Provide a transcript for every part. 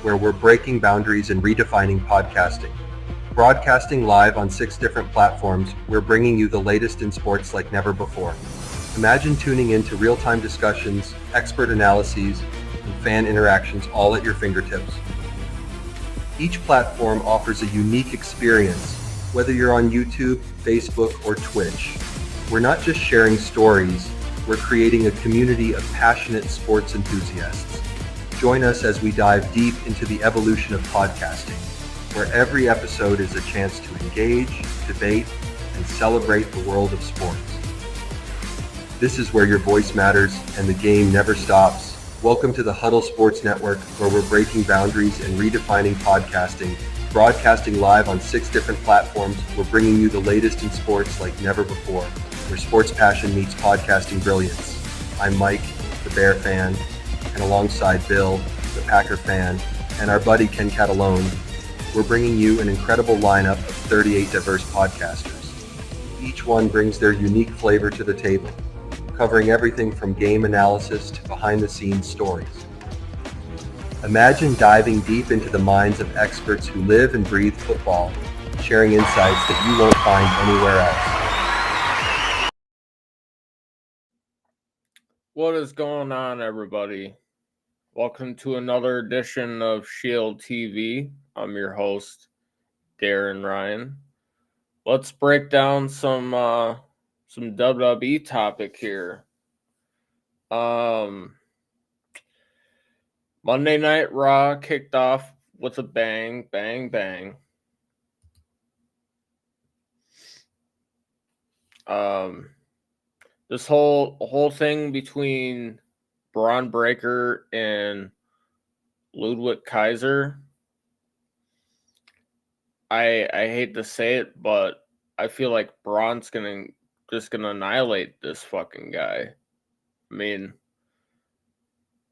where we're breaking boundaries and redefining podcasting. Broadcasting live on 6 different platforms, we're bringing you the latest in sports like never before. Imagine tuning into real-time discussions, expert analyses, and fan interactions all at your fingertips. Each platform offers a unique experience, whether you're on YouTube, Facebook, or Twitch. We're not just sharing stories, we're creating a community of passionate sports enthusiasts. Join us as we dive deep into the evolution of podcasting, where every episode is a chance to engage, debate, and celebrate the world of sports. This is where your voice matters and the game never stops. Welcome to the Huddle Sports Network, where we're breaking boundaries and redefining podcasting. Broadcasting live on 6 different platforms, we're bringing you the latest in sports like never before, where sports passion meets podcasting brilliance. I'm Mike, the Bear fan, and alongside Bill, the Packer fan, and our buddy Ken Catalone, we're bringing you an incredible lineup of 38 diverse podcasters. Each one brings their unique flavor to the table, covering everything from game analysis to behind-the-scenes stories. Imagine diving deep into the minds of experts who live and breathe football, sharing insights that you won't find anywhere else. What is going on, everybody? Welcome to another edition of Shield TV. I'm your host, Darren Ryan. Let's break down some WWE topic here. Monday Night Raw kicked off with a bang, bang, bang. This whole thing between Braun Breaker and Ludwig Kaiser, I hate to say it, but I feel like Braun's just gonna annihilate this fucking guy. I mean,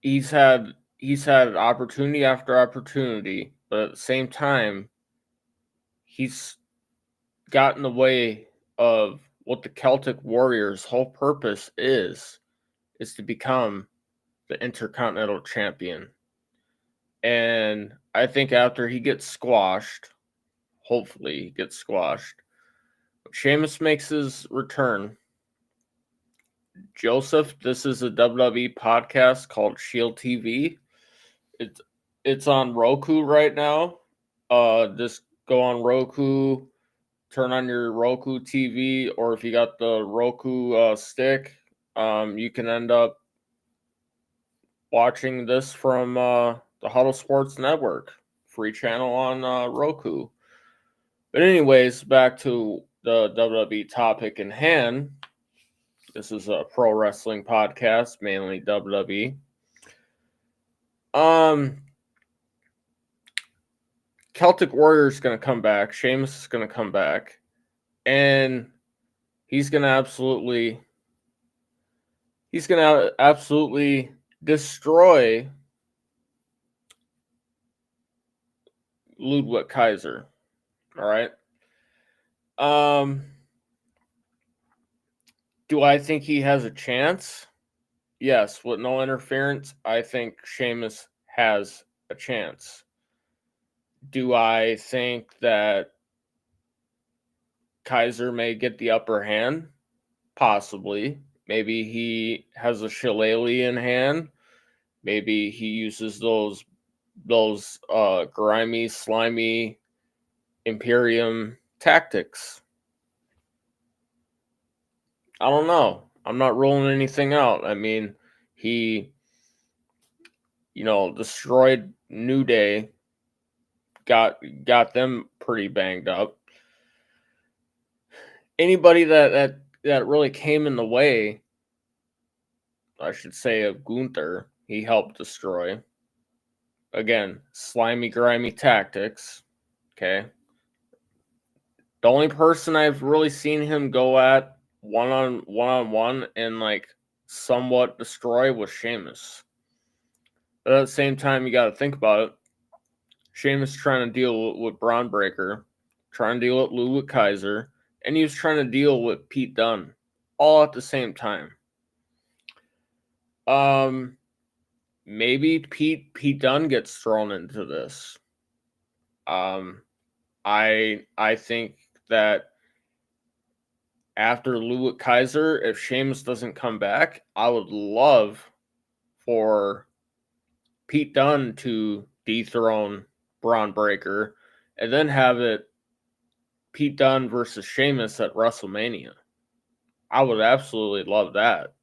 he's had opportunity after opportunity, but at the same time, he's got in the way of what the Celtic Warriors' whole purpose is to become the Intercontinental Champion. And I think after he gets squashed, hopefully he gets squashed, Sheamus makes his return. Joseph, this is a WWE podcast called Shield TV. It's on Roku right now. Just go on Roku, turn on your Roku TV, or if you got the Roku stick, you can end up watching this from the Huddle Sports Network, free channel on Roku. But anyways, back to the WWE topic in hand. This is a pro wrestling podcast, mainly WWE. Celtic Warrior is going to come back. Sheamus is going to come back. And he's going to absolutely destroy Ludwig Kaiser. All right. Do I think he has a chance? Yes, with no interference, I think Sheamus has a chance. Do I think that Kaiser may get the upper hand? Possibly. Maybe he has a shillelagh in hand. Maybe he uses those grimy, slimy Imperium tactics. I don't know. I'm not ruling anything out. I mean, he, destroyed New Day, got them pretty banged up. Anybody that really came in the way, I should say, of Gunther, he helped destroy. Again, slimy, grimy tactics. Okay. The only person I've really seen him go at one-on-one and like somewhat destroy was Sheamus. But at the same time, you got to think about it. Sheamus trying to deal with Braun Breaker, trying to deal with Ludwig Kaiser, and he was trying to deal with Pete Dunne all at the same time. maybe Pete Dunne gets thrown into this. I think that after Ludwig Kaiser, if Sheamus doesn't come back, I would love for Pete Dunne to dethrone Braun Breaker and then have it Pete Dunne versus Sheamus at WrestleMania. I would absolutely love that.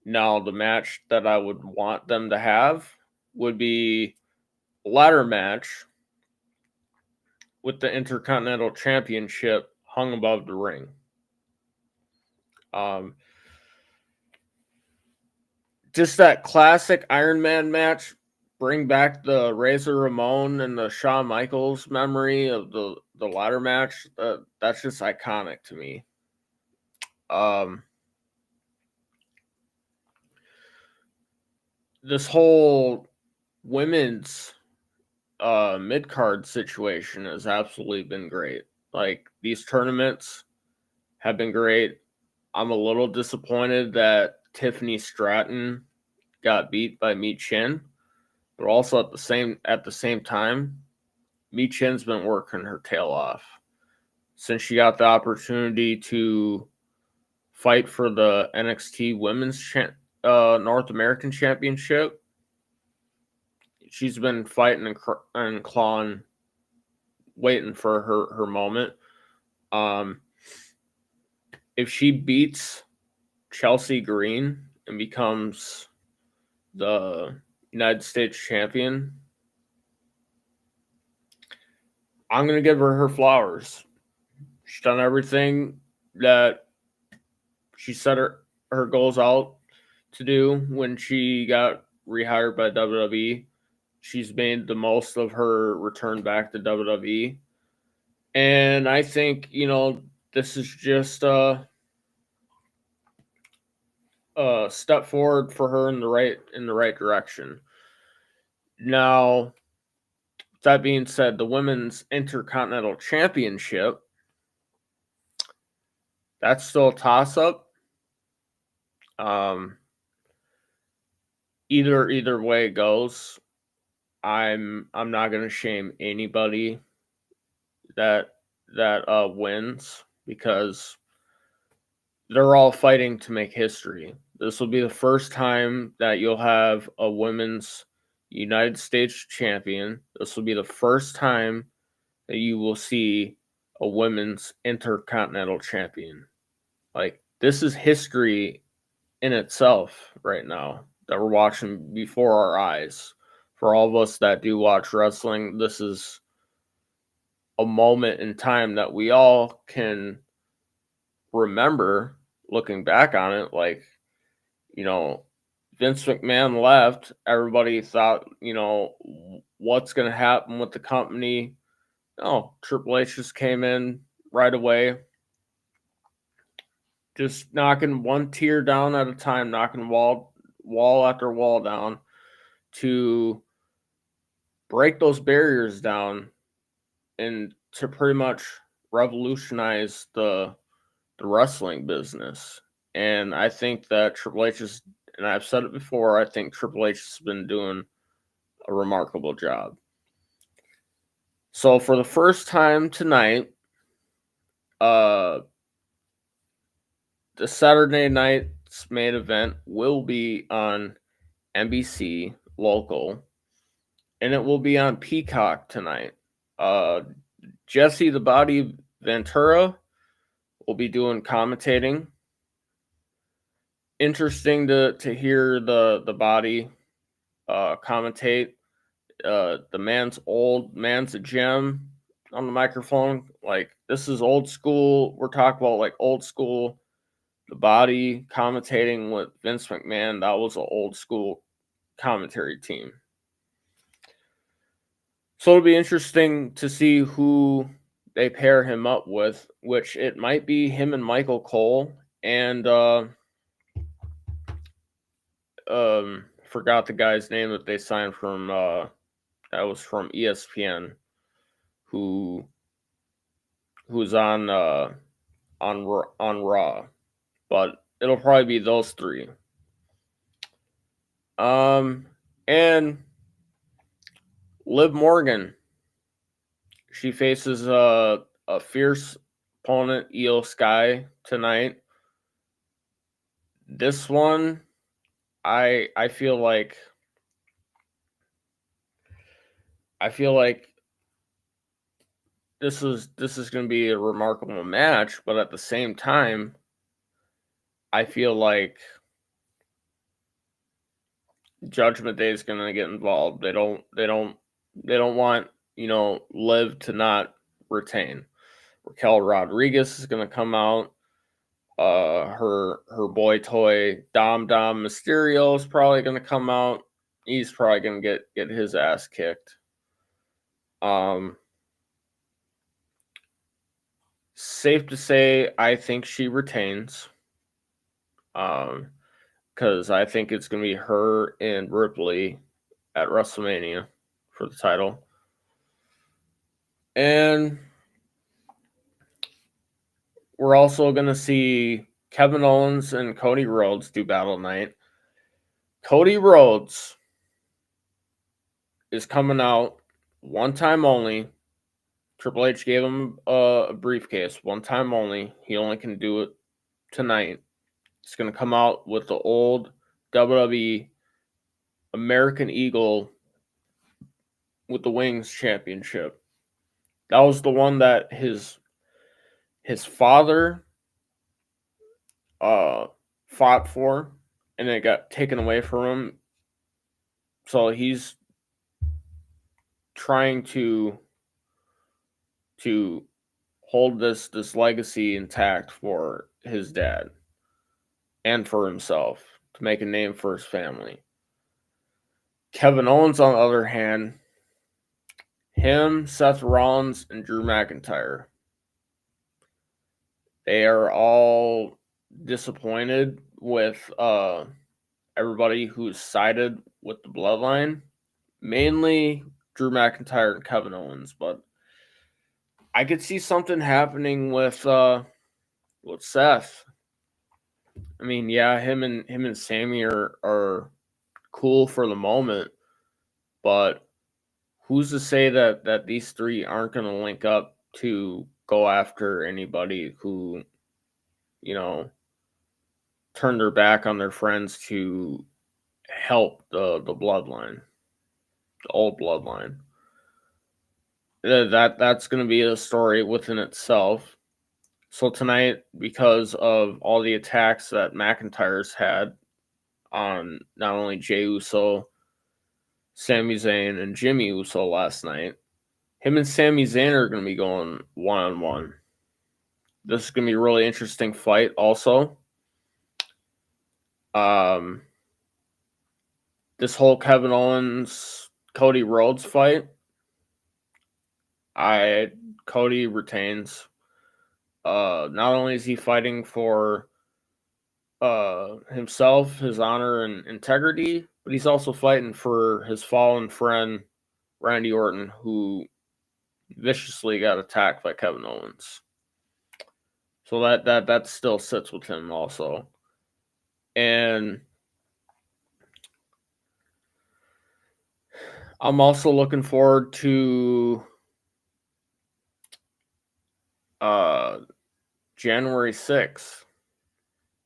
Now the match that I would want them to have would be a ladder match with the Intercontinental Championship hung above the ring. Just that classic Iron Man match. Bring back the Razor Ramon and the Shawn Michaels memory of the ladder match. That's just iconic to me. This whole women's mid-card situation has absolutely been great. Like, these tournaments have been great. I'm a little disappointed that Tiffany Stratton got beat by Mi Chin, but also at the same time, Mi Chin's been working her tail off since she got the opportunity to fight for the NXT Women's North American Championship. She's been fighting and clawing, waiting for her moment. If she beats Chelsea Green and becomes the United States champion, I'm going to give her flowers. She's done everything that she set her goals out to do when she got rehired by WWE. She's made the most of her return back to WWE. And I think, this is just a step forward for her in the right direction. Now, that being said, the Women's Intercontinental Championship, that's still a toss-up. Either way it goes, I'm not going to shame anybody that wins, because they're all fighting to make history. This will be the first time that you'll have a women's United States champion. This will be the first time that you will see a women's intercontinental champion. Like, this is history in itself right now that we're watching before our eyes. For all of us that do watch wrestling, this is a moment in time that we all can remember looking back on it. Like, Vince McMahon left, everybody thought, what's going to happen with the company? No, Triple H just came in right away, just knocking one tier down at a time, knocking wall after wall down to break those barriers down and to pretty much revolutionize the wrestling business. And I think that Triple H is, and I've said it before, I think Triple H has been doing a remarkable job. So for the first time tonight, the Saturday night's main event will be on NBC local, and it will be on Peacock tonight. Jesse the Body Ventura will be doing commentating. Interesting to hear the Body commentate. The man's a gem on the microphone. Like, this is old school. We're talking about like old school. The Body commentating with Vince McMahon, that was an old school commentary team. So it'll be interesting to see who they pair him up with, which it might be him and Michael Cole, and forgot the guy's name that they signed from that was from ESPN, who's on Raw, but it'll probably be those three. And Liv Morgan, she faces a fierce opponent, Io Sky, tonight. This one, I feel like this is going to be a remarkable match, but at the same time, I feel like Judgment Day is going to get involved. They don't want, Liv to not retain. Raquel Rodriguez is going to come out. Her boy toy Dom Mysterio is probably going to come out. He's probably going to get his ass kicked. Safe to say, I think she retains. Because I think it's going to be her and Ripley at WrestleMania for the title. And we're also going to see Kevin Owens and Cody Rhodes do Battle Night. Cody Rhodes is coming out one time only. Triple H gave him a briefcase, one time only. He only can do it tonight. It's going to come out with the old WWE American Eagle with the Wings Championship. That was the one that his father fought for, and it got taken away from him. So he's trying to hold this legacy intact for his dad and for himself, to make a name for his family. Kevin Owens, on the other hand, him, Seth Rollins, and Drew McIntyre, they are all disappointed with everybody who's sided with the Bloodline, mainly Drew McIntyre and Kevin Owens, but I could see something happening with Seth. I mean, yeah, him and Sammy are cool for the moment, but who's to say that these three aren't going to link up to go after anybody who, turned their back on their friends to help the bloodline, the old bloodline. That's going to be a story within itself. So tonight, because of all the attacks that McIntyre's had on not only Jey Uso, Sami Zayn, and Jimmy Uso last night, him and Sami Zayn are going to be going one-on-one. This is going to be a really interesting fight also. This whole Kevin Owens, Cody Rhodes fight, Cody retains. Not only is he fighting for himself, his honor and integrity, but he's also fighting for his fallen friend Randy Orton, who viciously got attacked by Kevin Owens. So that still sits with him also. And I'm also looking forward to January 6th.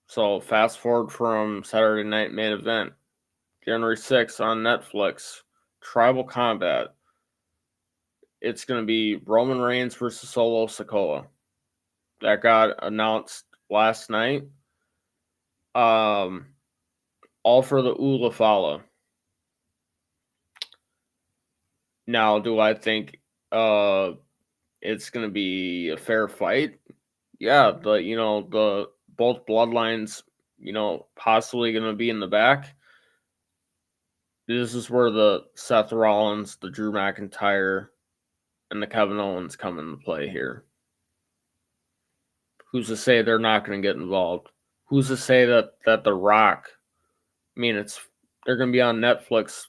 So fast forward from Saturday Night Main Event. January 6th on Netflix, Tribal Combat. It's going to be Roman Reigns versus Solo Sikoa. That got announced last night. All for the Ula Fala. Now, do I think it's going to be a fair fight? Yeah, the both bloodlines, possibly going to be in the back. This is where the Seth Rollins, the Drew McIntyre, and the Kevin Owens come into play here. Who's to say they're not going to get involved? Who's to say that The Rock, they're going to be on Netflix.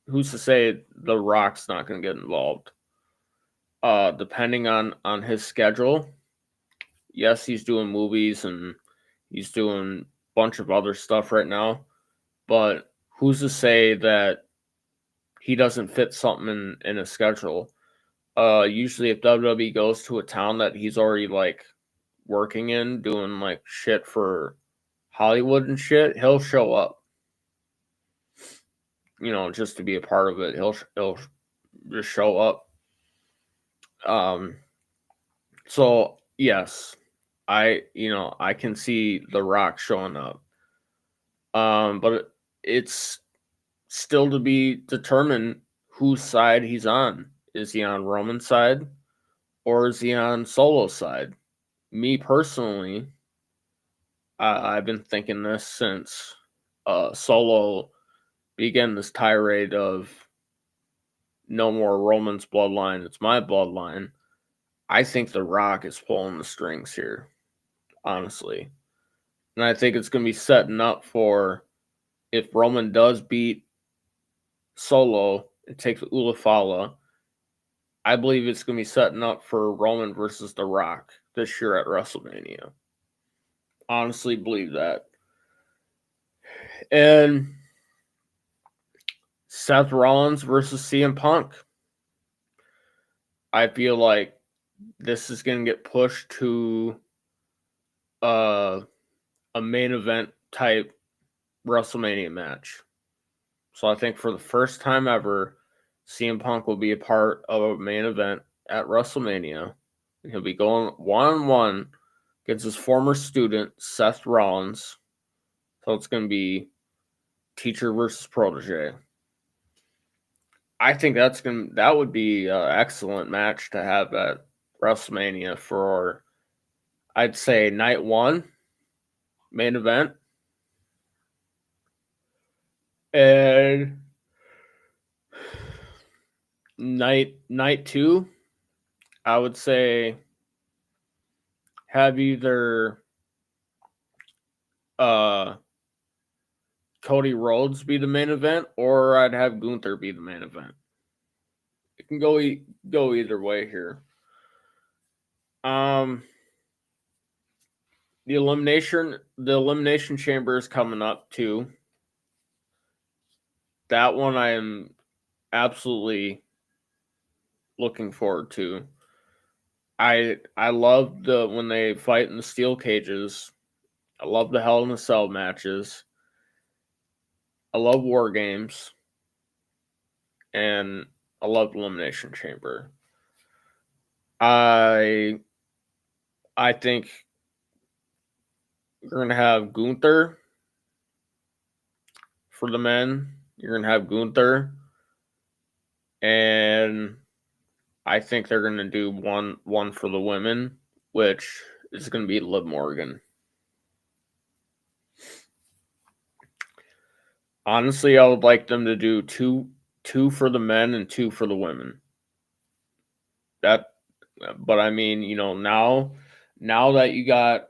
Who's to say The Rock's not going to get involved? Depending on his schedule. Yes, he's doing movies and he's doing a bunch of other stuff right now. But who's to say that he doesn't fit something in a schedule? Usually if WWE goes to a town that he's already like working in, doing like shit for Hollywood and shit, he'll show up. You know, just to be a part of it. He'll just show up. So yes, I can see The Rock showing up. But it's still to be determined whose side he's on. Is he on Roman's side or is he on Solo's side? Me personally, I've been thinking this since Solo began this tirade of no more Roman's bloodline, it's my bloodline. I think The Rock is pulling the strings here, honestly. And I think it's going to be setting up for if Roman does beat Solo and takes Ulafala, I believe it's going to be setting up for Roman versus The Rock this year at WrestleMania. Honestly believe that. And Seth Rollins versus CM Punk. I feel like this is going to get pushed to a main event type WrestleMania match. So I think for the first time ever, CM Punk will be a part of a main event at WrestleMania. He'll be going one-on-one against his former student, Seth Rollins. So it's going to be teacher versus protege. I think that would be an excellent match to have at WrestleMania for, I'd say, night one, main event. And night two, I would say have either Cody Rhodes be the main event, or I'd have Gunther be the main event. It can go either way here. The elimination chamber is coming up too. That one I am absolutely looking forward to. I love when they fight in the steel cages. I love the Hell in a Cell matches. I love War Games. And I love Elimination Chamber. I think you're going to have Gunther for the men. You're going to have Gunther. And I think they're going to do one for the women, which is going to be Liv Morgan. Honestly, I would like them to do two for the men and two for the women. But I mean, now that you got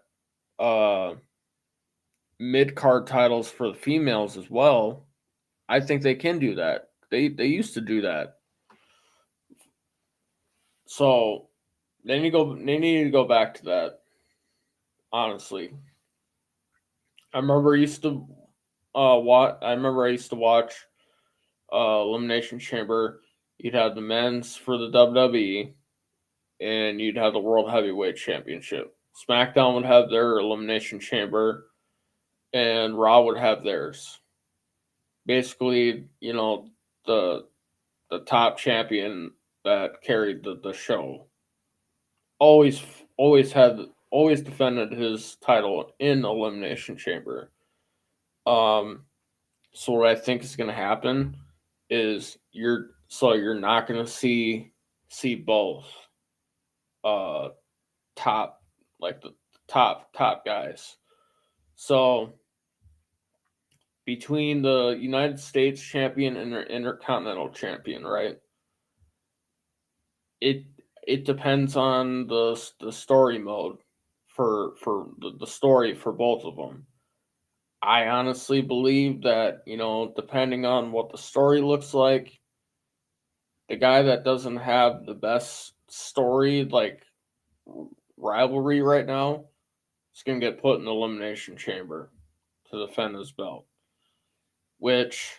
mid-card titles for the females as well, I think they can do that. They used to do that. So they need to go back to that. Honestly. I remember I used to watch Elimination Chamber. You'd have the men's for the WWE, and you'd have the World Heavyweight Championship. SmackDown would have their Elimination Chamber, and Raw would have theirs. Basically, the top champion that carried the show always defended his title in Elimination Chamber. So what I think is going to happen is you're not going to see both top, like the top guys. So between the United States champion and the Intercontinental champion, right? It depends on the story mode for the story for both of them. I honestly believe that, depending on what the story looks like, the guy that doesn't have the best story, like rivalry right now, is going to get put in the Elimination Chamber to defend his belt. Which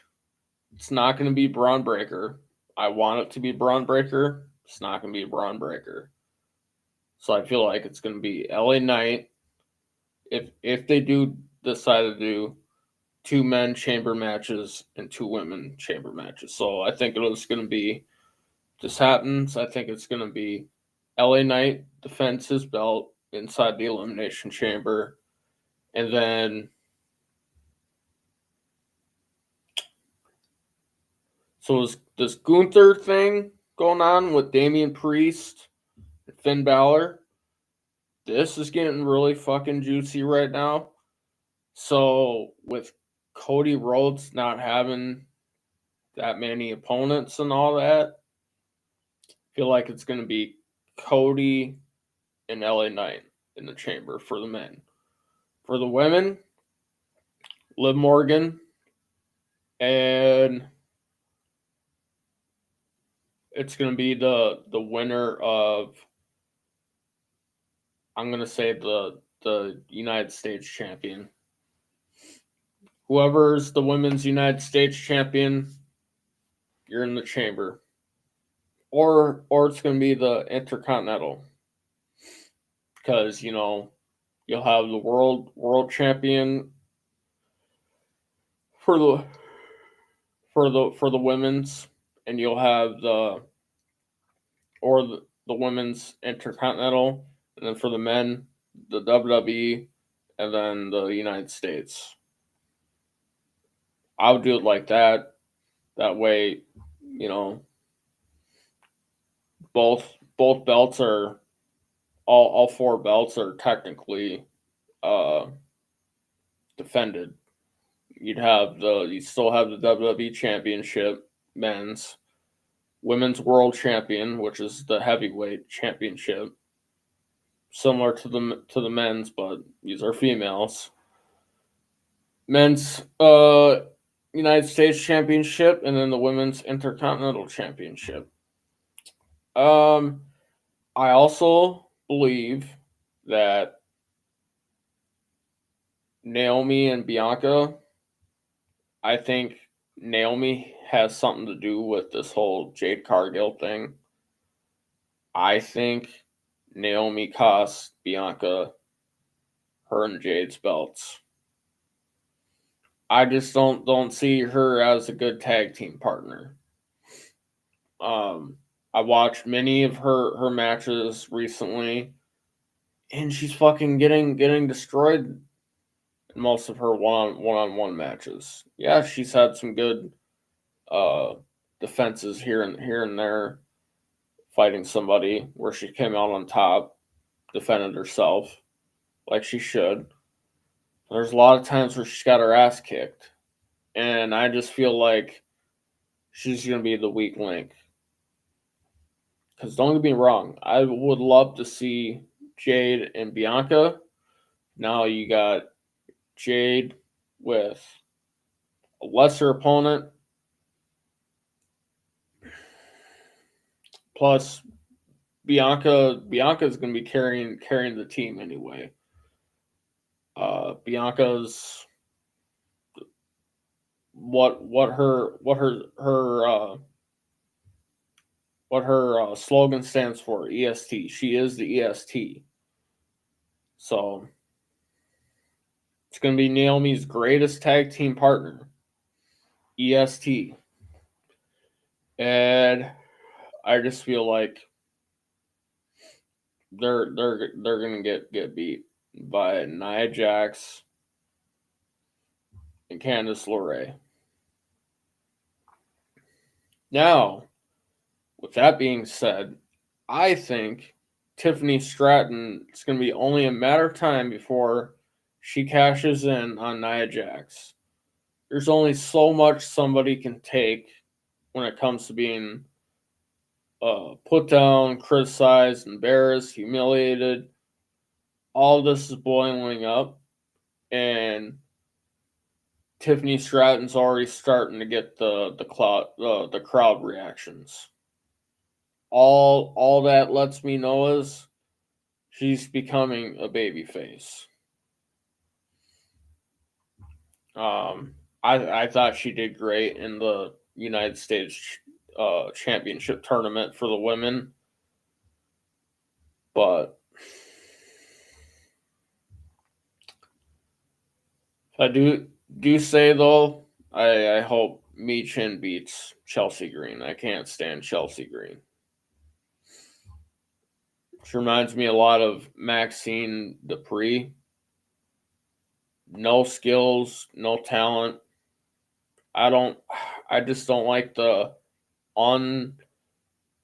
It's not going to be Braun Breaker. I want it to be Braun Breaker. It's not going to be Braun Breaker. So I feel like it's going to be LA Knight. If they do decide to do 2 men chamber matches and 2 women chamber matches. So I think it's going to be, this happens, I think it's going to be LA Knight defends his belt inside the Elimination Chamber. And then, so this Gunther thing going on with Damian Priest and Finn Balor. This is getting really fucking juicy right now. So with Cody Rhodes not having that many opponents and all that, I feel like it's going to be Cody and LA Knight in the chamber for the men. For the women, Liv Morgan, and it's going to be the winner of, I'm going to say the United States champion. Whoever's the women's United States champion, you're in the chamber. Or it's going to be the Intercontinental. Because, you know, you'll have the world champion for the women's, and you'll have the women's Intercontinental, and then for the men, the WWE, and then the United States. I would do it like that. That way, you know, both belts are, all 4 belts are technically defended. You still have the WWE Championship men's, women's world champion, which is the heavyweight championship, similar to the men's, but these are females. Men's United States Championship, and then the women's Intercontinental Championship. I also believe that Naomi and Bianca, I think Naomi has something to do with this whole Jade Cargill thing. I think Naomi cost Bianca her and Jade's belts. I just don't see her as a good tag team partner. I watched many of her matches recently, and she's fucking getting destroyed in most of her one-on-one matches. Yeah, she's had some good defenses here and there, fighting somebody where she came out on top, defended herself like she should. There's a lot of times where she's got her ass kicked, and I just feel like she's going to be the weak link. Because don't get me wrong, I would love to see Jade and Bianca. Now you got Jade with a lesser opponent, plus Bianca's going to be carrying the team anyway. Bianca's what her slogan stands for, EST. She is the EST. So it's going to be Naomi's greatest tag team partner, EST. And I just feel like they're going to get beat by Nia Jax and Candice LeRae. Now, with that being said, I think Tiffany Stratton, it's going to be only a matter of time before she cashes in on Nia Jax. There's only so much somebody can take when it comes to being put down, criticized, embarrassed, humiliated. All this is boiling up, and Tiffany Stratton's already starting to get the crowd reactions. All that lets me know is she's becoming a babyface. I thought she did great in the United States championship tournament for the women. But I do say though, I hope Michin beats Chelsea Green. I can't stand Chelsea Green. She reminds me a lot of Maxine Dupree. No skills, no talent. I just don't like the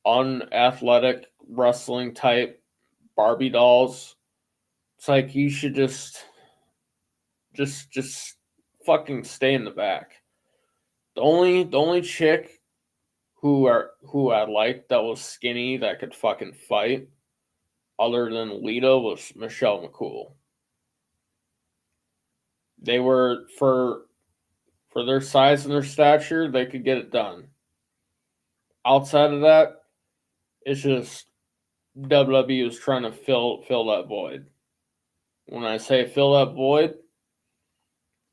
unathletic wrestling type Barbie dolls. It's like you should just fucking stay in the back. The only chick who I liked that was skinny that could fucking fight, other than Lita, was Michelle McCool. They were for their size and their stature, they could get it done. Outside of that, it's just WWE is trying to fill that void. When I say fill that void,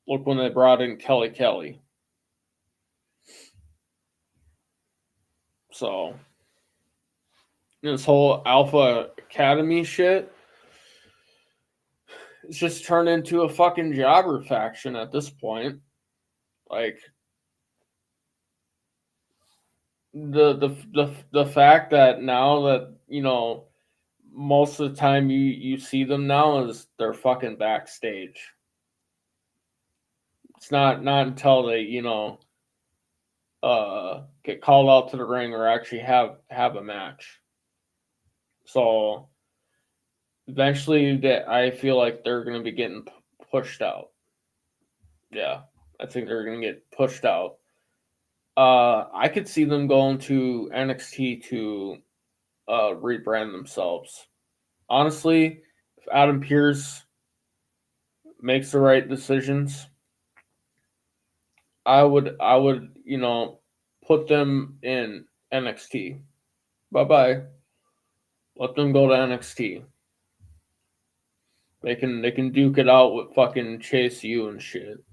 look when they brought in Kelly. So this whole Alpha Academy shit, it's just turned into a fucking jobber faction at this point. Like the fact that now that, you know, most of the time you see them now is they're fucking backstage. It's not until they, you know, get called out to the ring or actually have a match. So eventually I feel like they're going to be getting pushed out. Yeah, I think they're going to get pushed out. I could see them going to NXT to rebrand themselves. Honestly, if Adam Pearce makes the right decisions, I would, you know, put them in NXT. Bye-bye. Let them go to NXT. They can duke it out with fucking Chase U and shit.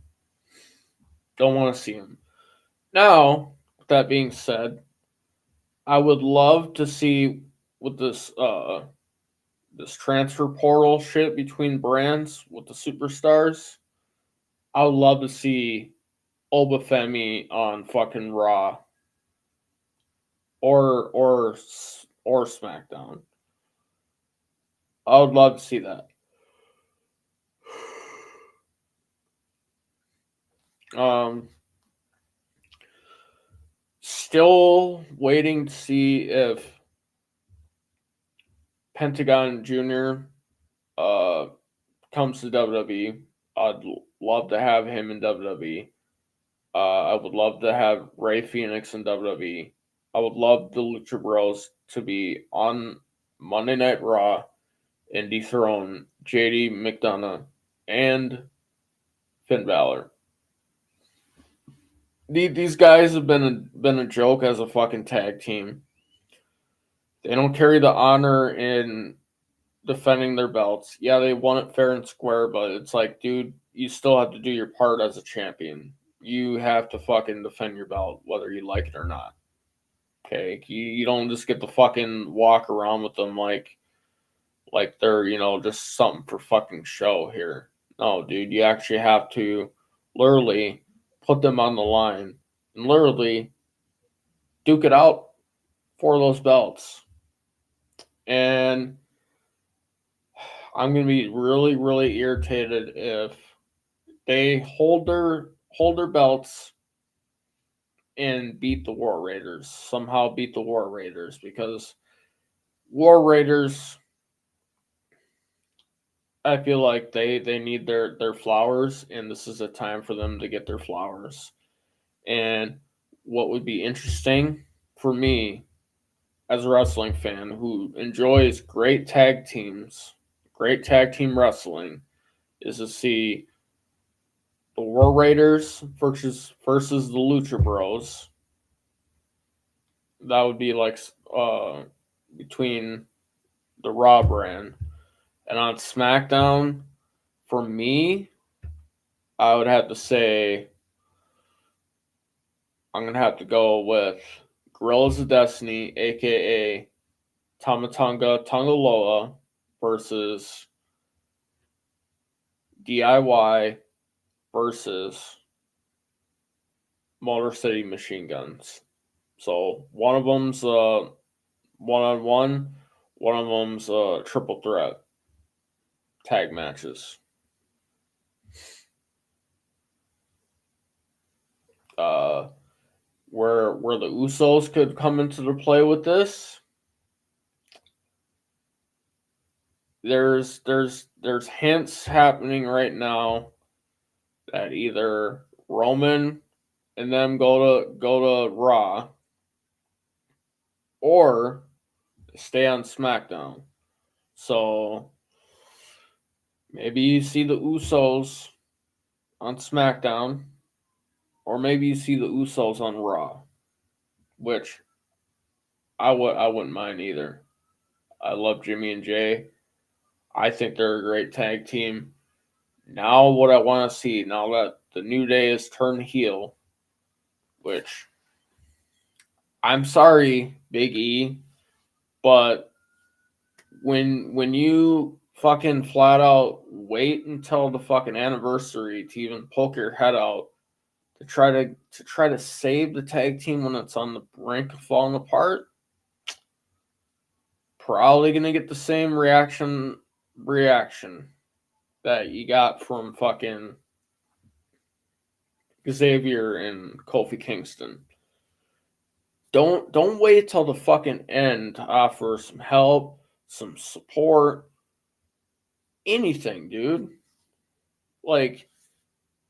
Don't want to see him. Now, with that being said, I would love to see with this this transfer portal shit between brands with the superstars. I would love to see Obafemi on fucking Raw or SmackDown. I would love to see that. Still waiting to see if Pentagon Jr. Comes to WWE. I'd love to have him in WWE. I would love to have Rey Fenix in WWE. I would love the Lucha Bros to be on Monday Night Raw and dethrone JD McDonough and Finn Balor. These guys have been a joke as a fucking tag team. They don't carry the honor in defending their belts. Yeah, they won it fair and square, but it's like, dude, you still have to do your part as a champion. You have to fucking defend your belt, whether you like it or not. Okay? You don't just get to fucking walk around with them like they're, you know, just something for fucking show here. No, dude, you actually have to literally put them on the line and literally duke it out for those belts. And I'm going to be really, really irritated if they hold their belts and beat the War Raiders. Somehow beat the War Raiders, because War Raiders, I feel like they need their flowers, and this is a time for them to get their flowers. And what would be interesting for me as a wrestling fan who enjoys great tag teams, great tag team wrestling, is to see the War Raiders versus the Lucha Bros. That would be like between the Raw brand. And on SmackDown, for me, I would have to say I'm going to have to go with Gorillas of Destiny, a.k.a. Tamatonga Tongaloa versus DIY versus Motor City Machine Guns. So one of them's one-on-one, one of them's triple threat tag matches. Where the Usos could come into the play with this, there's hints happening right now that either Roman and them go to Raw or stay on SmackDown. So maybe you see the Usos on SmackDown, or maybe you see the Usos on Raw, which I wouldn't mind either. I love Jimmy and Jay. I think they're a great tag team. Now what I want to see, now that the New Day is turned heel, which I'm sorry, Big E, but when you fucking flat out wait until the fucking anniversary to even poke your head out to try to save the tag team when it's on the brink of falling apart, probably gonna get the same reaction that you got from fucking Xavier and Kofi Kingston. Don't wait till the fucking end to offer some help, some support, anything, dude. Like,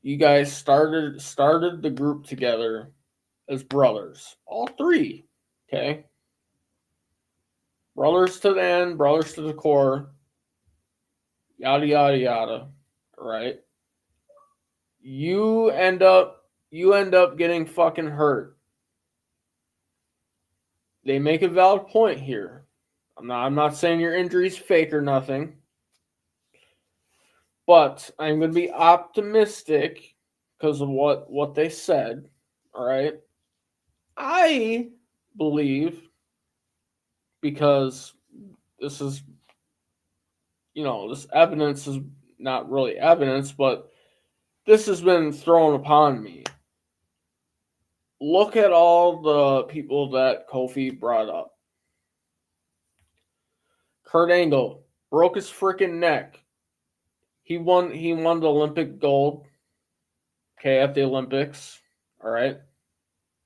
you guys started the group together as brothers, all three. Okay, brothers to the end, brothers to the core, yada yada yada. Right? You end up getting fucking hurt. They make a valid point here. I'm not saying your injury's fake or nothing, but I'm going to be optimistic because of what they said. All right, I believe, because this is, this evidence is not really evidence, but this has been thrown upon me. Look at all the people that Kofi brought up. Kurt Angle broke his freaking neck. He won the Olympic gold. Okay, at the Olympics. All right.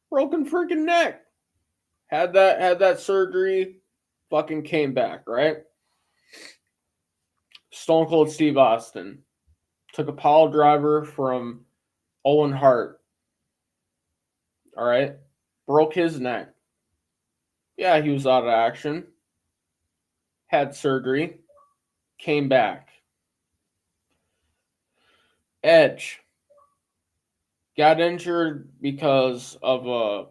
Broken freaking neck. Had that surgery, fucking came back, right? Stone Cold Steve Austin took a pile driver from Owen Hart. All right. Broke his neck. Yeah, he was out of action. Had surgery. Came back. Edge got injured because of a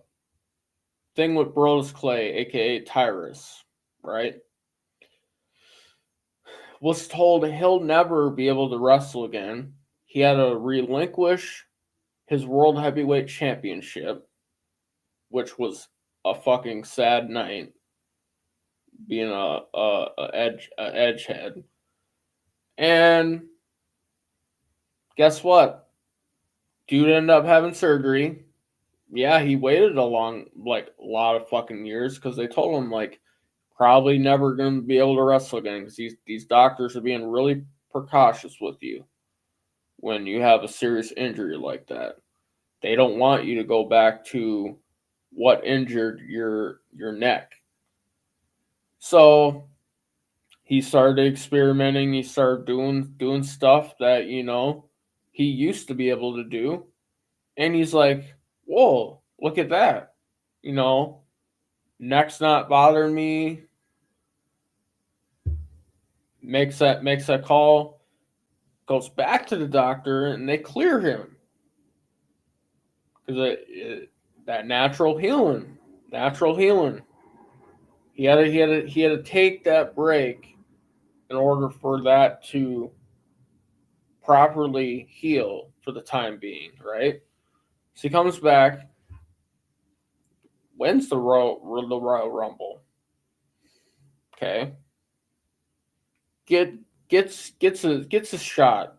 thing with Brodus Clay, aka Tyrus, right? Was told he'll never be able to wrestle again. He had to relinquish his World Heavyweight Championship, which was a fucking sad night, being a edge head. And guess what? Dude ended up having surgery. Yeah, he waited a lot of fucking years because they told him, like, probably never going to be able to wrestle again because these doctors are being really precautious with you when you have a serious injury like that. They don't want you to go back to what injured your neck. So he started experimenting. He started doing stuff that, he used to be able to do. And he's like, whoa, look at that. Neck's not bothering me. Makes that call, goes back to the doctor, and they clear him because that natural healing. He had to take that break in order for that to properly heal for the time being, right? So he comes back. wins the Royal Rumble. Okay. Gets a shot.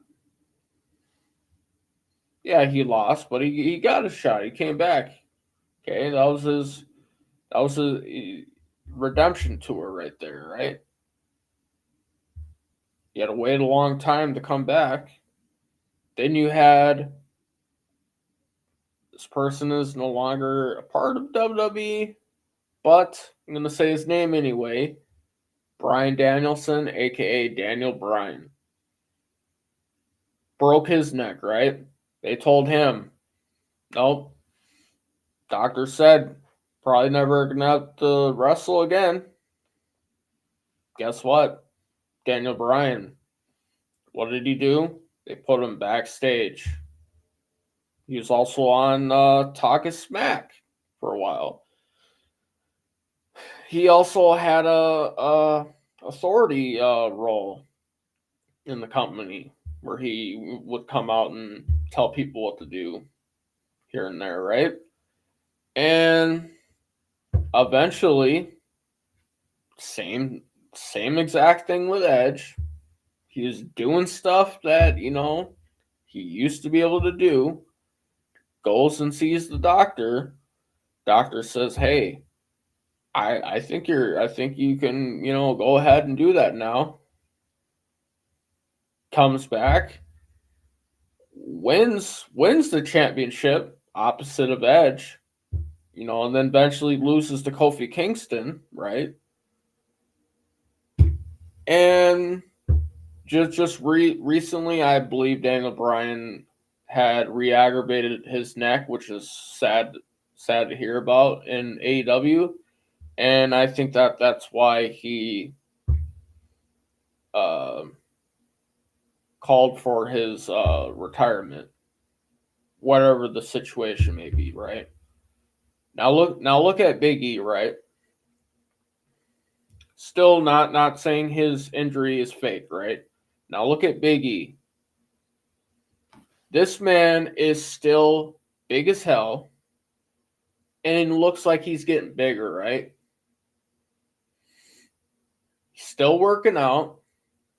Yeah, he lost, but he got a shot. He came back. Okay, that was his redemption tour right there, right? You had to wait a long time to come back. Then you had this person is no longer a part of WWE, but I'm going to say his name anyway. Bryan Danielson, aka Daniel Bryan. Broke his neck, right? They told him, nope. Doctor said, probably never going to have to wrestle again. Guess what? Daniel Bryan. What did he do? They put him backstage. He was also on Talk is Smack for a while. He also had a authority role in the company where he would come out and tell people what to do here and there, right? And eventually, same exact thing with Edge. He was doing stuff that, he used to be able to do. Goes and sees the doctor. Doctor says, "Hey, I think you can, go ahead and do that now." Comes back, wins the championship opposite of Edge, and then eventually loses to Kofi Kingston, right? And just recently, I believe Daniel Bryan had re-aggravated his neck, which is sad to hear about in AEW, and I think that's why he called for his retirement, whatever the situation may be, right? Now look at Big E, right? Still not saying his injury is fake, right? Now look at Big E. This man is still big as hell and looks like he's getting bigger, right? Still working out,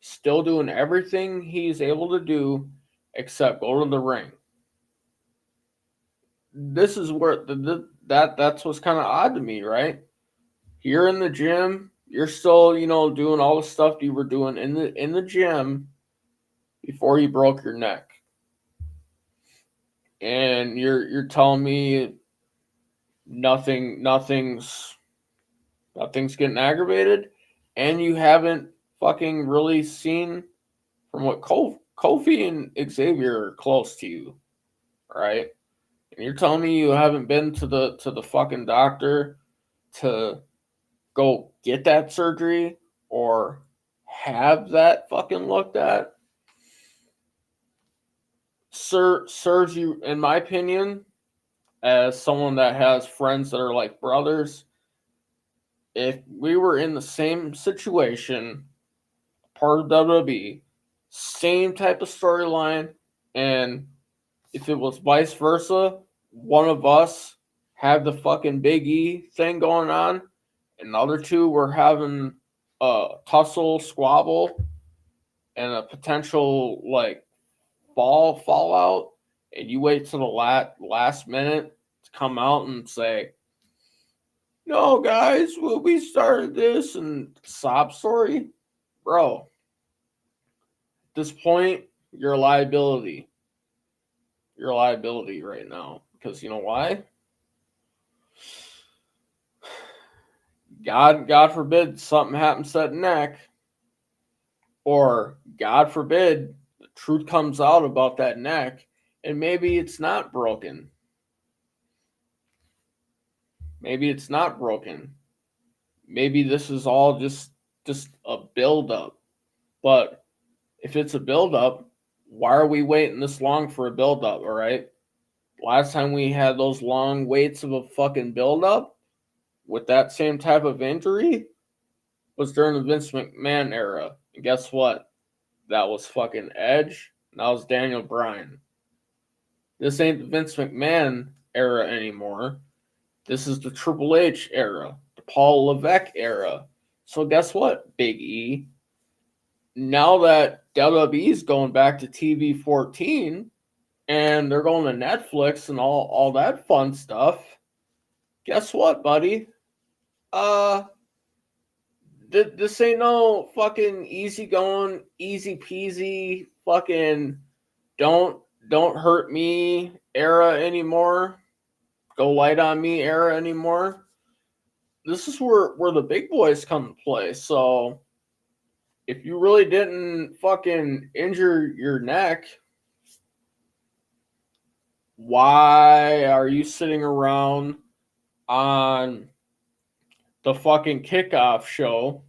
still doing everything he's able to do except go to the ring. This is where that's what's kind of odd to me, right? You're in the gym, you're still, doing all the stuff you were doing in the gym before you broke your neck. And you're telling me nothing's getting aggravated, and you haven't fucking really seen from what Kofi and Xavier are close to you, right? And you're telling me you haven't been to the fucking doctor to go get that surgery or have that fucking looked at. Serves you, in my opinion, as someone that has friends that are like brothers. If we were in the same situation, part of WWE, same type of storyline, and if it was vice versa, one of us had the fucking Big E thing going on, and the other two were having a tussle, squabble, and a potential like fallout, and you wait till the last minute to come out and say, "No, guys, we started this," and sob story, bro. At this point, you're a liability. You're a liability right now because you know why? God forbid something happens to that neck, or God forbid the truth comes out about that neck, and maybe it's not broken. Maybe it's not broken. Maybe this is all just a buildup. But if it's a buildup, why are we waiting this long for a buildup? All right. Last time we had those long waits of a fucking buildup with that same type of injury was during the Vince McMahon era. And guess what? That was fucking Edge. And that was Daniel Bryan. This ain't the Vince McMahon era anymore. This is the Triple H era, the Paul Levesque era. So guess what, Big E? Now that WWE is going back to TV 14 and they're going to Netflix and all that fun stuff, guess what, buddy? This ain't no fucking easy going, easy peasy, fucking don't hurt me era anymore. Go light on me era anymore. This is where the big boys come to play. So if you really didn't fucking injure your neck, why are you sitting around on the fucking kickoff show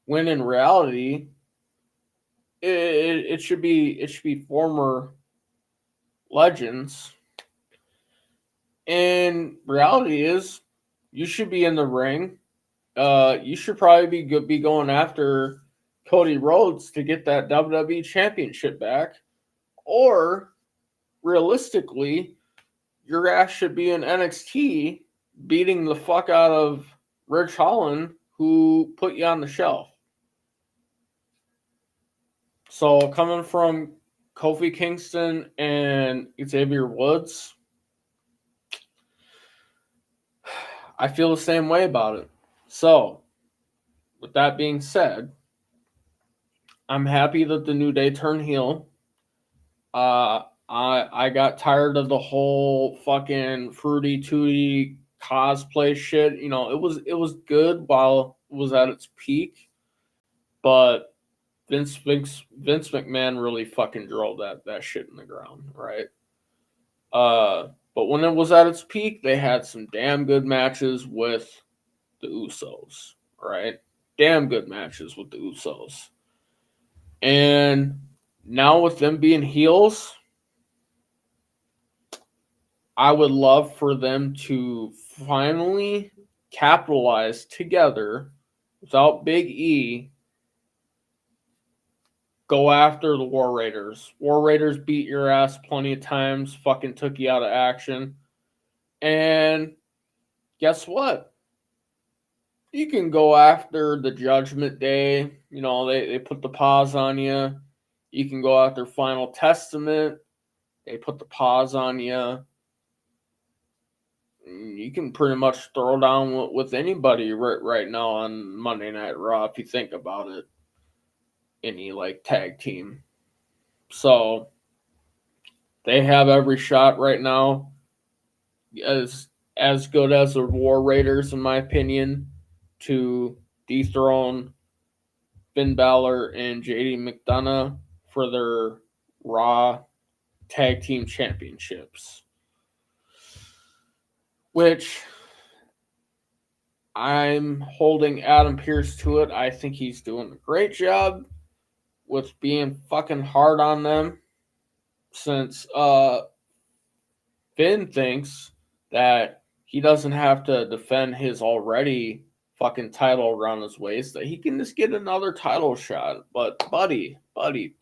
when in reality it should be former legends? And reality is you should be in the ring. You should probably be going after Cody Rhodes to get that WWE Championship back, or realistically, your ass should be in NXT beating the fuck out of Rich Holland, who put you on the shelf. So coming from Kofi Kingston and Xavier Woods, I feel the same way about it. So, with that being said, I'm happy that the New Day turned heel. I got tired of the whole fucking fruity tooty cosplay shit. You know, it was good while it was at its peak, but Vince McMahon really fucking drove that shit in the ground, right? But when it was at its peak, they had some damn good matches with the Usos, right? Damn good matches with the Usos. And now with them being heels, I would love for them to finally capitalize together without Big E. Go after the War Raiders. War Raiders beat your ass plenty of times, fucking took you out of action. And guess what? You can go after the Judgment Day. You know, they put the pause on you. You can go after Final Testament. They put the pause on you. You can pretty much throw down with anybody right now on Monday Night Raw if you think about it. Any like tag team. So they have every shot right now. As good as the War Raiders, in my opinion, to dethrone Finn Balor and JD McDonough for their Raw Tag Team Championships. Which I'm holding Adam Pearce to it. I think he's doing a great job with being fucking hard on them, since Finn thinks that he doesn't have to defend his already fucking title around his waist, that he can just get another title shot. But buddy, if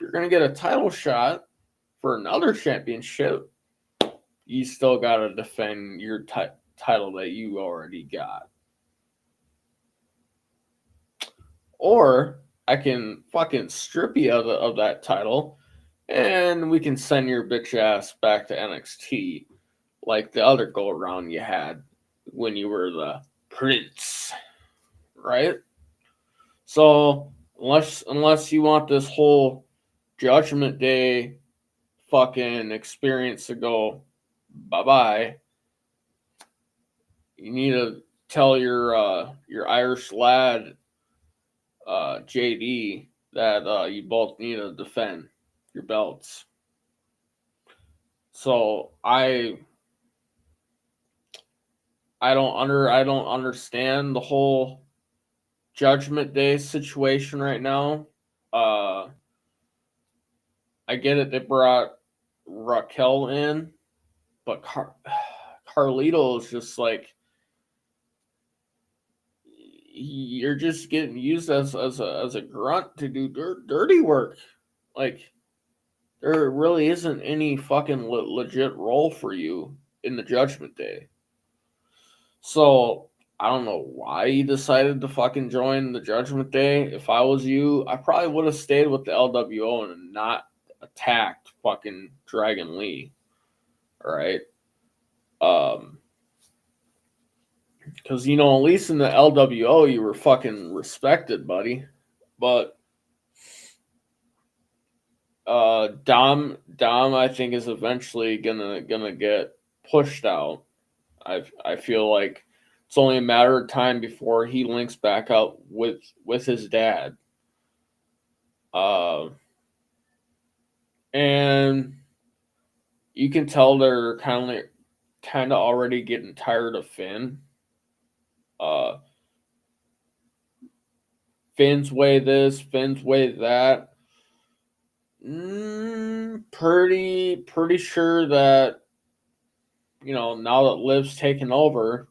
you're gonna get a title shot for another championship, you still gotta defend your title that you already got. Or I can fucking strip you of that title, and we can send your bitch ass back to NXT like the other go around you had when you were the Prince, right? So unless you want this whole Judgment Day fucking experience to go bye-bye, you need to tell your Irish lad JD that you both need to defend your belts. So I don't understand the whole Judgment Day situation right now. I get it, they brought Raquel in, but Carlito is just like, you're just getting used as a grunt to do dirty work. Like, there really isn't any fucking legit role for you in the Judgment Day. So I don't know why he decided to fucking join the Judgment Day. If I was you, I probably would have stayed with the LWO and not attacked fucking Dragon Lee. All right. Because, you know, at least in the LWO, you were fucking respected, buddy. But Dom, I think, is eventually gonna get pushed out. I feel like it's only a matter of time before he links back up with his dad. And you can tell they're kind of already getting tired of Finn. Finn's way this, Finn's way that. Pretty sure that, you know, now that Liv's taken over,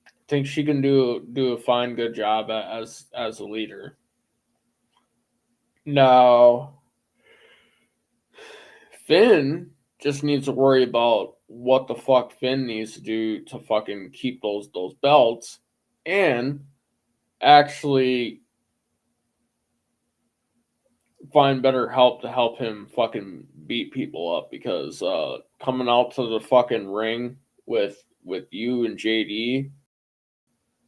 I think she can do a fine, good job as a leader. Now, Finn just needs to worry about what the fuck Finn needs to do to fucking keep those belts and actually find better help to help him fucking beat people up, because coming out to the fucking ring with you and JD,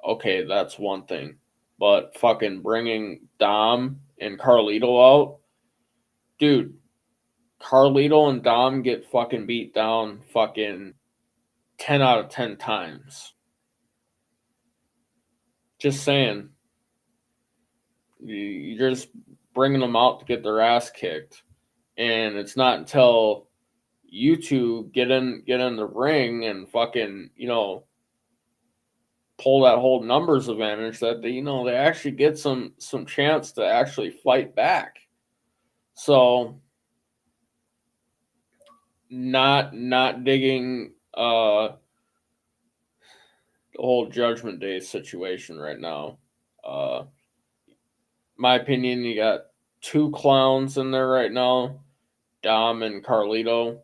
okay, that's one thing. But fucking bringing Dom and Carlito out, dude, Carlito and Dom get fucking beat down fucking 10 out of 10 times. Just saying. You're just bringing them out to get their ass kicked. And it's not until you two get in the ring and fucking, you know, pull that whole numbers advantage that they, you know, they actually get some chance to actually fight back. So not digging the whole Judgment Day situation right now. My opinion, you got two clowns in there right now, Dom and Carlito.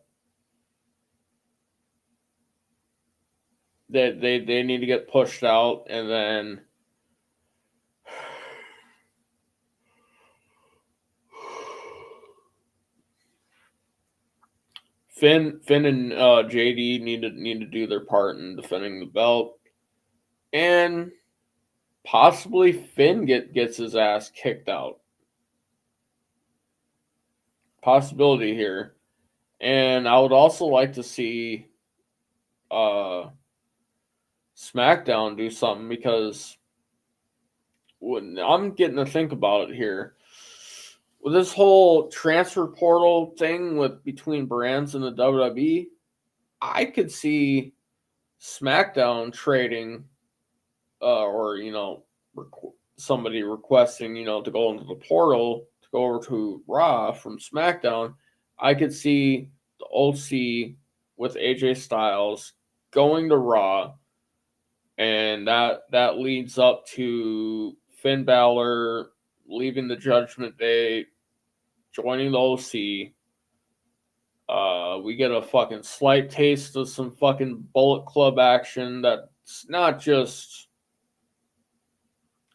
They need to get pushed out, and then Finn and JD need to do their part in defending the belt, and possibly Finn gets his ass kicked out. Possibility here. And I would also like to see SmackDown do something, because when I'm getting to think about it here, with this whole transfer portal thing with between brands and the WWE, I could see SmackDown trading, or, you know, somebody requesting, you know, to go into the portal to go over to Raw from SmackDown. I could see the OC with AJ Styles going to Raw, and that leads up to Finn Balor leaving the Judgment Day, joining the OC. We get a fucking slight taste of some fucking Bullet Club action that's not just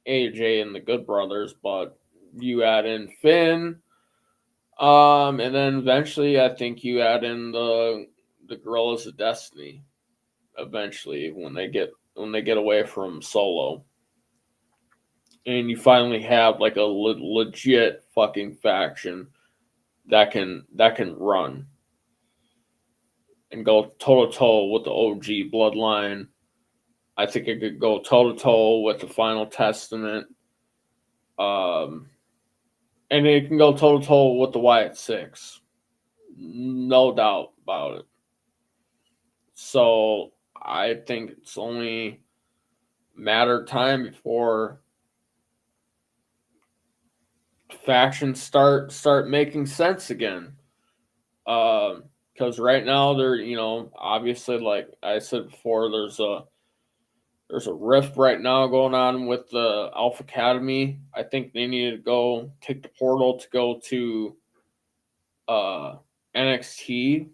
AJ and the Good Brothers, but you add in Finn, and then eventually I think you add in the Guerrillas of Destiny. Eventually, when they get away from Solo, and you finally have like a legit fucking faction that can run and go toe to toe with the OG bloodline. I think it could go toe to toe with the Final Testament, and it can go toe to toe with the Wyatt Six, no doubt about it. So I think it's only a matter of time before factions start making sense again. Because right now they're, you know, obviously, like I said before, there's a rift right now going on with the Alpha Academy. I think they need to go take the portal to go to NXT,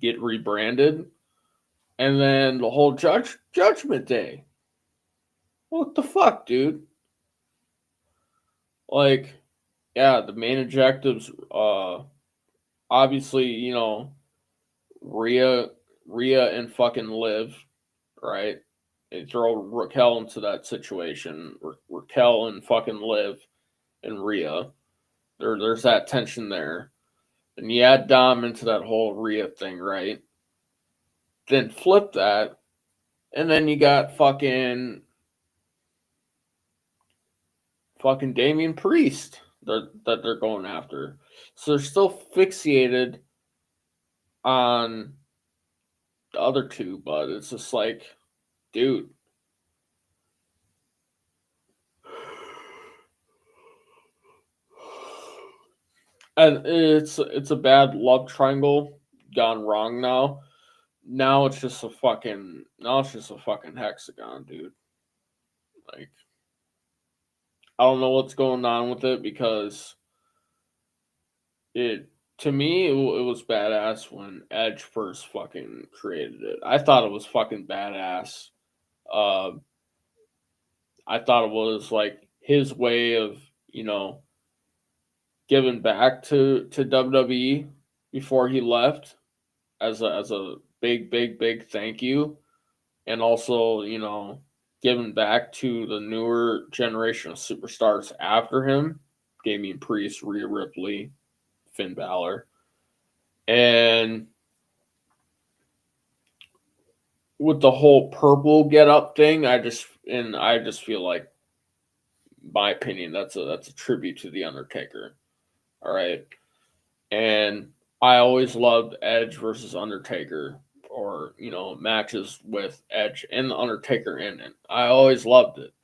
get rebranded, and then the whole Judgment Day. What the fuck, dude? Like, yeah, the main objectives, obviously, Rhea and fucking Liv, right? They throw Raquel into that situation. Raquel and fucking Liv and Rhea. There's that tension there. And you add Dom into that whole Rhea thing, right? Then flip that, and then you got fucking Damian Priest that they're going after. So they're still fixated on the other two, but it's just like, dude. And it's a bad love triangle gone wrong now. Now it's just a fucking hexagon, dude. Like, I don't know what's going on with it, because it to me it was badass when Edge first fucking created it. I thought it was fucking badass. Uh, I thought it was like his way of, giving back to WWE before he left, as a big thank you, and also, giving back to the newer generation of superstars after him, Damian Priest, Rhea Ripley, Finn Balor. And with the whole purple get up thing, I just feel like, my opinion, that's a tribute to the Undertaker. All right. And I always loved Edge versus Undertaker, or, matches with Edge and the Undertaker in it. I always loved it.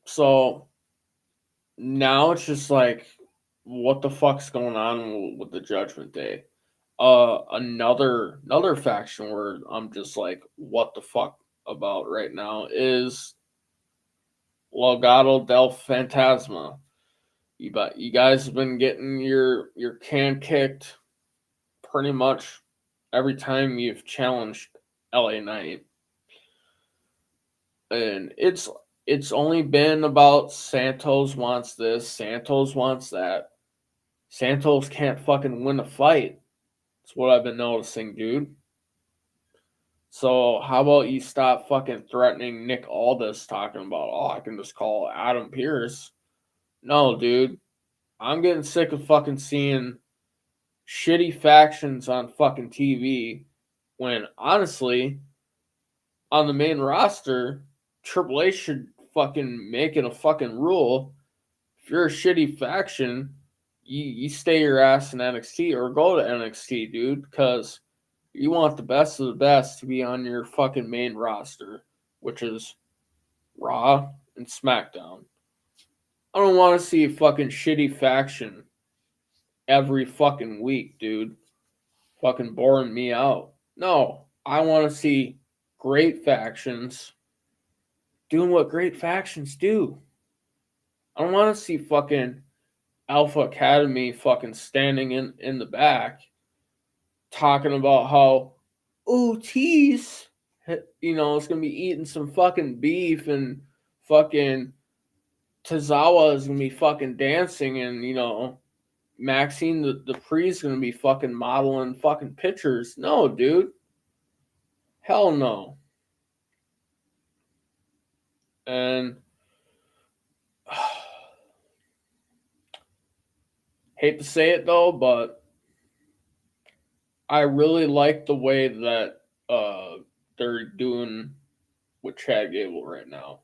So now it's just like, what the fuck's going on with the Judgment Day? Another faction where I'm just like, what the fuck about right now is Legado del Fantasma. You guys have been getting your can kicked pretty much every time you've challenged LA Knight. And it's only been about Santos wants this, Santos wants that. Santos can't fucking win a fight. That's what I've been noticing, dude. So how about you stop fucking threatening Nick Aldis, talking about, oh, I can just call Adam Pearce. No, dude. I'm getting sick of fucking seeing shitty factions on fucking TV, when honestly, on the main roster, Triple H should fucking make it a fucking rule. If you're a shitty faction, you stay your ass in NXT or go to NXT, dude, because you want the best of the best to be on your fucking main roster, which is Raw and SmackDown. I don't want to see a fucking shitty faction every fucking week, dude. Fucking boring me out. No, I want to see great factions doing what great factions do. I don't want to see fucking Alpha Academy fucking standing in the back talking about how, oh, Tease, is going to be eating some fucking beef, and fucking Tozawa is going to be fucking dancing, and, Maxine the Priest is going to be fucking modeling fucking pictures. No, dude. Hell no. And hate to say it though, but I really like the way that they're doing with Chad Gable right now.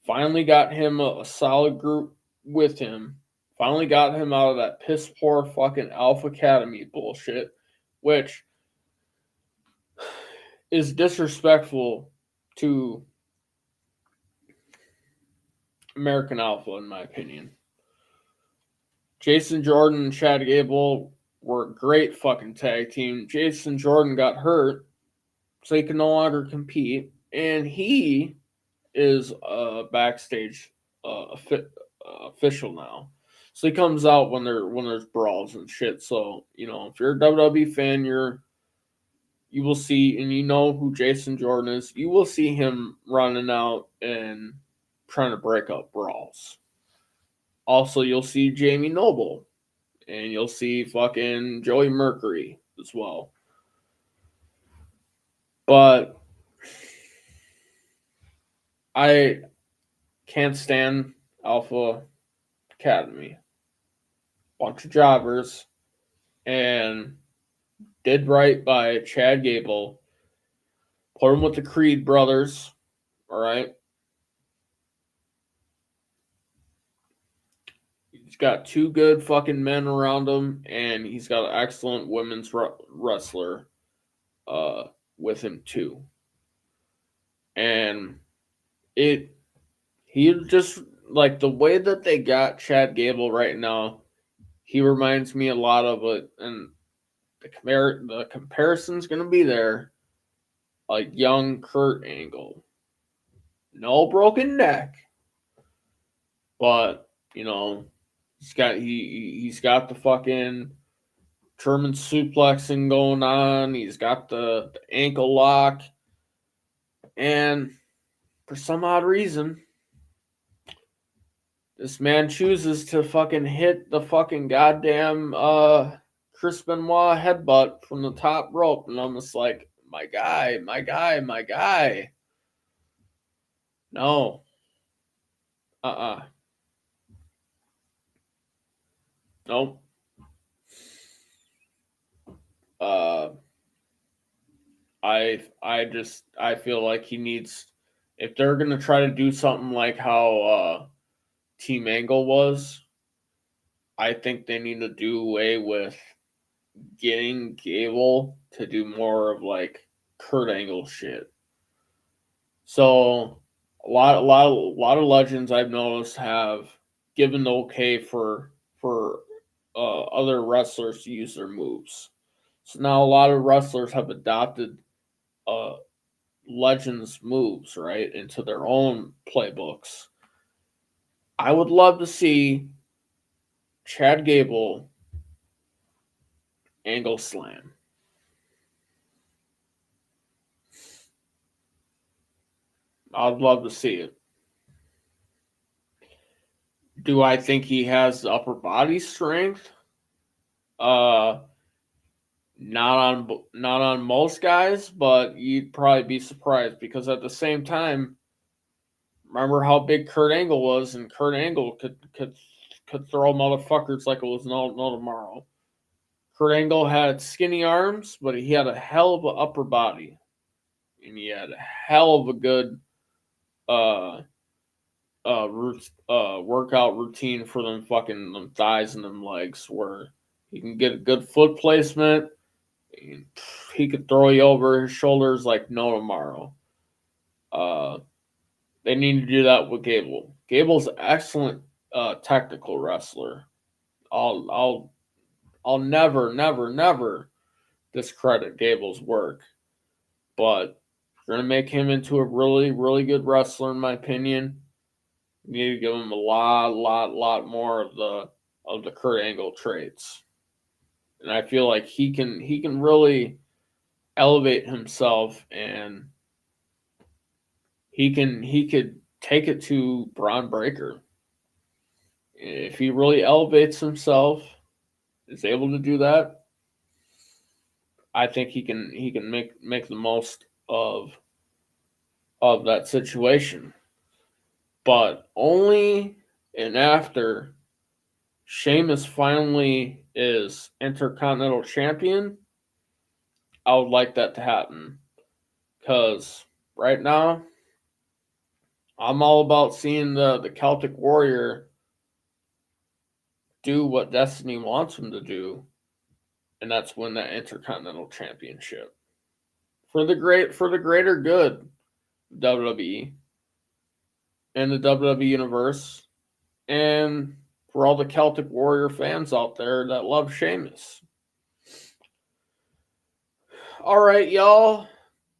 Finally got him a solid group with him. Finally got him out of that piss poor fucking Alpha Academy bullshit, which is disrespectful to American Alpha, in my opinion. Jason Jordan and Chad Gable were a great fucking tag team. Jason Jordan got hurt, so he can no longer compete, and he is a backstage official now. So he comes out when there's brawls and shit. So, if you're a WWE fan, you will see, and you know who Jason Jordan is, you will see him running out and trying to break up brawls. Also, you'll see Jamie Noble, and you'll see fucking Joey Mercury as well. But I can't stand Alpha Academy. Bunch of jobbers, and did right by Chad Gable. Put him with the Creed brothers, all right? He's got two good fucking men around him, and he's got an excellent women's wrestler with him too. And he just, like, the way that they got Chad Gable right now, he reminds me a lot of it, and the comparison's going to be there, a young Kurt Angle. No broken neck, but, he's got the fucking German suplexing going on. He's got the ankle lock. And for some odd reason, this man chooses to fucking hit the fucking goddamn Chris Benoit headbutt from the top rope. And I'm just like, my guy. No. Nope. I feel like he needs, if they're gonna try to do something like how Team Angle was, I think they need to do away with getting Gable to do more of like Kurt Angle shit. So a lot of legends I've noticed have given the okay for other wrestlers to use their moves. So now a lot of wrestlers have adopted legends moves, right, into their own playbooks. I would love to see Chad Gable Angle Slam. I'd love to see it. Do I think he has the upper body strength? Not on most guys, but you'd probably be surprised because at the same time, remember how big Kurt Angle was, and Kurt Angle could throw motherfuckers like it was no tomorrow. Kurt Angle had skinny arms, but he had a hell of an upper body, and he had a hell of a good workout routine for them fucking them thighs and them legs, where he can get a good foot placement. He could throw you over his shoulders like no tomorrow. They need to do that with Gable. Gable's an excellent technical wrestler. I'll never discredit Gable's work, but if you're gonna make him into a really, really good wrestler, in my opinion, you need to give him a lot more of the Kurt Angle traits. And I feel like he can really elevate himself, and he could take it to Braun Breaker. If he really elevates himself, is able to do that, I think he can make the most of that situation. But only and after Sheamus finally is Intercontinental Champion, I would like that to happen. Because right now, I'm all about seeing the Celtic Warrior do what Destiny wants him to do, and that's win that Intercontinental Championship. For the greater good of WWE and the WWE Universe, and for all the Celtic Warrior fans out there that love Sheamus. All right, y'all.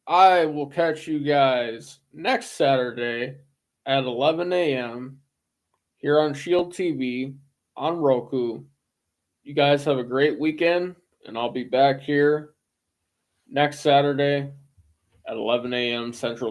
I will catch you guys next Saturday at 11 a.m. here on Shield TV on Roku. You guys have a great weekend, and I'll be back here next Saturday at 11 a.m. Central